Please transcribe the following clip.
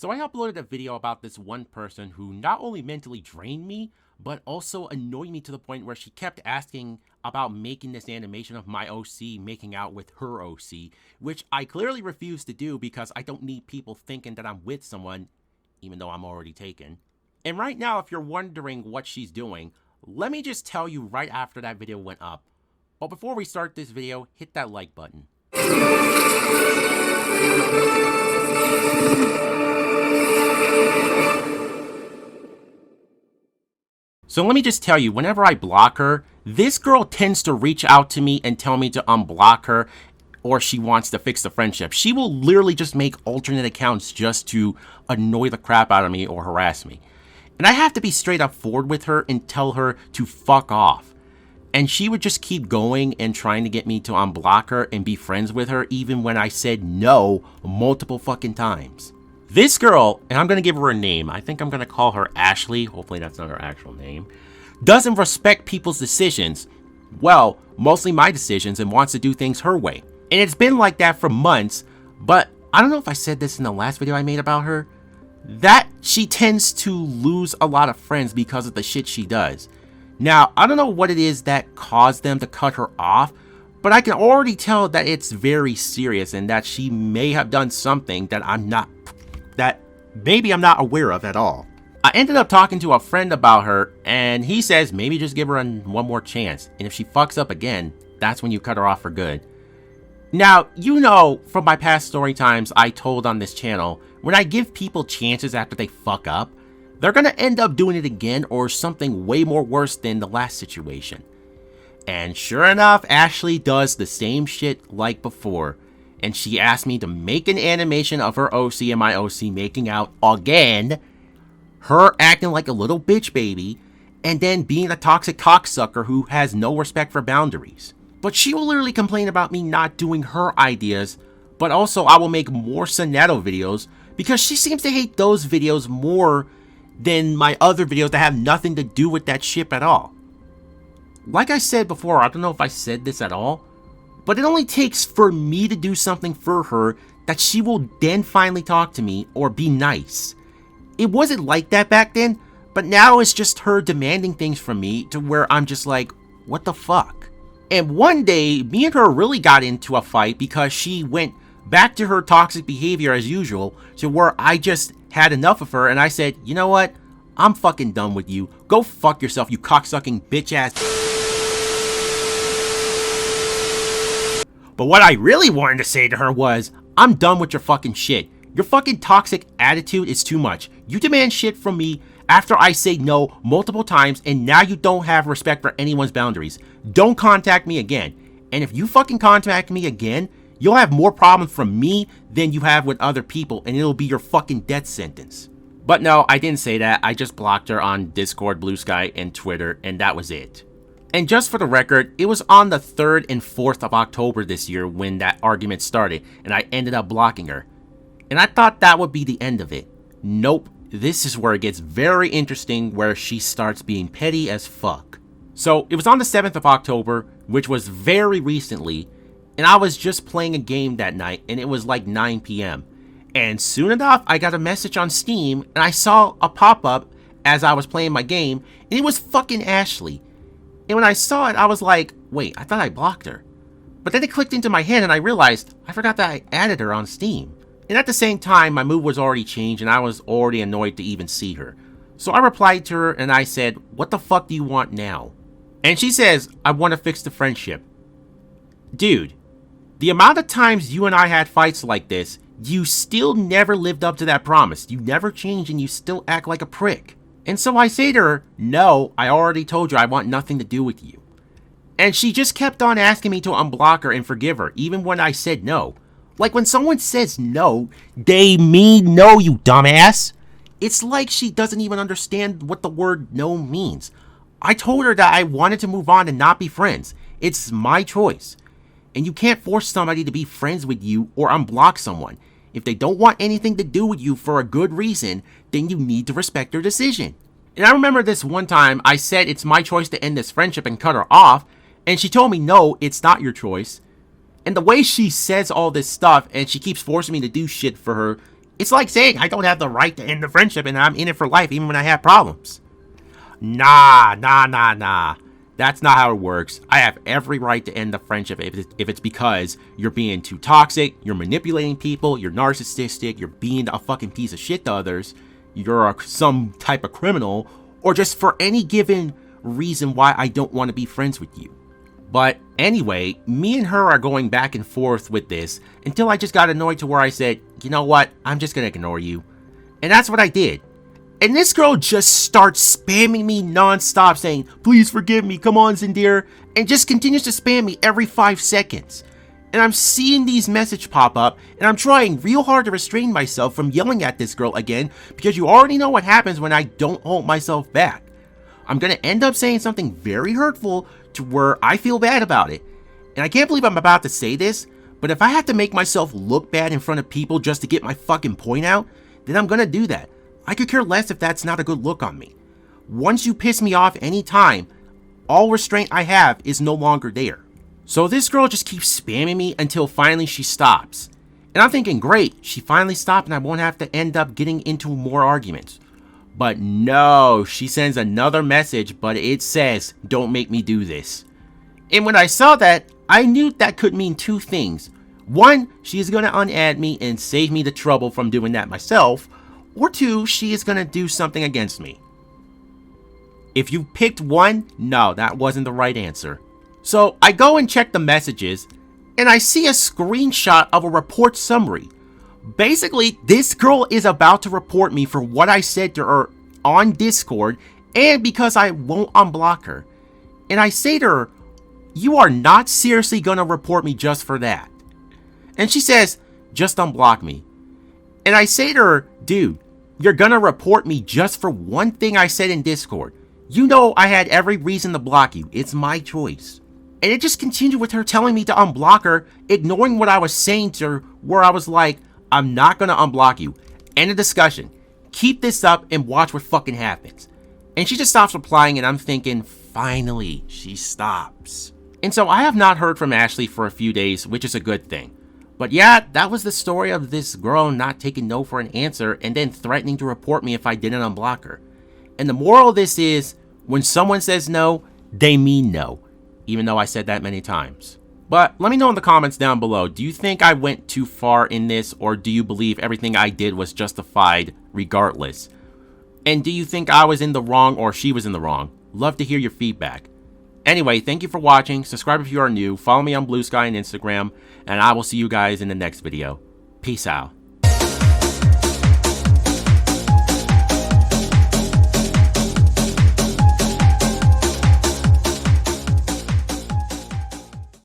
So I uploaded a video about this one person who not only mentally drained me, but also annoyed me to the point where she kept asking about making this animation of my OC making out with her OC, which I clearly refused to do because I don't need people thinking that I'm with someone, even though I'm already taken. And right now, if you're wondering what she's doing, let me just tell you right after that video went up. But before we start this video, hit that like button. So let me just tell you, whenever I block her, this girl tends to reach out to me and tell me to unblock her, or she wants to fix the friendship. She will literally just make alternate accounts just to annoy the crap out of me or harass me. And I have to be straight up forward with her and tell her to fuck off. And she would just keep going and trying to get me to unblock her and be friends with her even when I said no multiple fucking times. This girl, and I'm going to give her a name, I think I'm going to call her Ashley, hopefully that's not her actual name, doesn't respect people's decisions, well, mostly my decisions, and wants to do things her way. And it's been like that for months, but I don't know if I said this in the last video I made about her, that she tends to lose a lot of friends because of the shit she does. Now, I don't know what it is that caused them to cut her off, but I can already tell that it's very serious and that she may have done something that maybe I'm not aware of at all. I ended up talking to a friend about her, and he says maybe just give her one more chance, and if she fucks up again, that's when you cut her off for good. Now, you know from my past story times I told on this channel, when I give people chances after they fuck up, they're gonna end up doing it again or something way more worse than the last situation. And sure enough, Ashley does the same shit like before. And she asked me to make an animation of her OC and my OC making out again, her acting like a little bitch baby, and then being a toxic cocksucker who has no respect for boundaries. But she will literally complain about me not doing her ideas, but also I will make more Sonato videos because she seems to hate those videos more than my other videos that have nothing to do with that shit at all. Like I said before, I don't know if I said this at all, but it only takes for me to do something for her that she will then finally talk to me or be nice. It wasn't like that back then, but now it's just her demanding things from me to where I'm just like, what the fuck? And one day, me and her really got into a fight because she went back to her toxic behavior as usual, to where I just had enough of her and I said, you know what? I'm fucking done with you. Go fuck yourself, you cocksucking bitch ass. But what I really wanted to say to her was, I'm done with your fucking shit. Your fucking toxic attitude is too much. You demand shit from me after I say no multiple times, and now you don't have respect for anyone's boundaries. Don't contact me again. And if you fucking contact me again, you'll have more problems from me than you have with other people, and it'll be your fucking death sentence. But no, I didn't say that. I just blocked her on Discord, Blue Sky, and Twitter, and that was it. And just for the record, it was on the 3rd and 4th of October this year when that argument started, and I ended up blocking her. And I thought that would be the end of it. Nope, this is where it gets very interesting, where she starts being petty as fuck. So, it was on the 7th of October, which was very recently, and I was just playing a game that night, and it was like 9 p.m. And soon enough, I got a message on Steam, and I saw a pop-up as I was playing my game, and it was fucking Ashley. And when I saw it, I was like, wait, I thought I blocked her. But then it clicked into my head and I realized I forgot that I added her on Steam. And at the same time, my mood was already changed and I was already annoyed to even see her. So I replied to her and I said, what the fuck do you want now? And she says, I want to fix the friendship. Dude, the amount of times you and I had fights like this, you still never lived up to that promise. You never changed and you still act like a prick. And so I say to her, no, I already told you I want nothing to do with you. And she just kept on asking me to unblock her and forgive her, even when I said no. Like when someone says no, they mean no, you dumbass. It's like she doesn't even understand what the word no means. I told her that I wanted to move on and not be friends. It's my choice. And you can't force somebody to be friends with you or unblock someone. If they don't want anything to do with you for a good reason, then you need to respect their decision. And I remember this one time I said it's my choice to end this friendship and cut her off, and she told me no, it's not your choice. And the way she says all this stuff and she keeps forcing me to do shit for her, It's like saying I don't have the right to end the friendship and I'm in it for life even when I have problems. Nah. That's not how it works. I have every right to end the friendship if it's because you're being too toxic, you're manipulating people, you're narcissistic, you're being a fucking piece of shit to others, you're some type of criminal, or just for any given reason why I don't want to be friends with you. But anyway, me and her are going back and forth with this until I just got annoyed to where I said, you know what, I'm just gonna ignore you. And that's what I did. And this girl just starts spamming me non-stop saying, please forgive me, come on Zendir, and just continues to spam me every 5 seconds. And I'm seeing these messages pop up, and I'm trying real hard to restrain myself from yelling at this girl again, because you already know what happens when I don't hold myself back. I'm gonna end up saying something very hurtful to where I feel bad about it. And I can't believe I'm about to say this, but if I have to make myself look bad in front of people just to get my fucking point out, then I'm gonna do that. I could care less if that's not a good look on me. Once you piss me off anytime, all restraint I have is no longer there. So this girl just keeps spamming me until finally she stops. And I'm thinking, great, she finally stopped and I won't have to end up getting into more arguments. But no, she sends another message, but it says, don't make me do this. And when I saw that, I knew that could mean 2 things. One, she is going to unadd me and save me the trouble from doing that myself. Or 2, she is going to do something against me. If you picked 1, no, that wasn't the right answer. So I go and check the messages, and I see a screenshot of a report summary. Basically, this girl is about to report me for what I said to her on Discord, and because I won't unblock her. And I say to her, you are not seriously going to report me just for that. And she says, just unblock me. And I say to her, dude, you're gonna report me just for one thing I said in Discord. You know I had every reason to block you. It's my choice. And it just continued with her telling me to unblock her, ignoring what I was saying to her, where I was like, I'm not gonna unblock you. End of discussion. Keep this up and watch what fucking happens. And she just stops replying, and I'm thinking, finally, she stops. And so I have not heard from Ashley for a few days, which is a good thing. But yeah, that was the story of this girl not taking no for an answer and then threatening to report me if I didn't unblock her. And the moral of this is, when someone says no, they mean no, even though I said that many times. But let me know in the comments down below, do you think I went too far in this, or do you believe everything I did was justified regardless? And do you think I was in the wrong or she was in the wrong? Love to hear your feedback. Anyway, thank you for watching. Subscribe if you are new. Follow me on Blue Sky and Instagram. And I will see you guys in the next video. Peace out.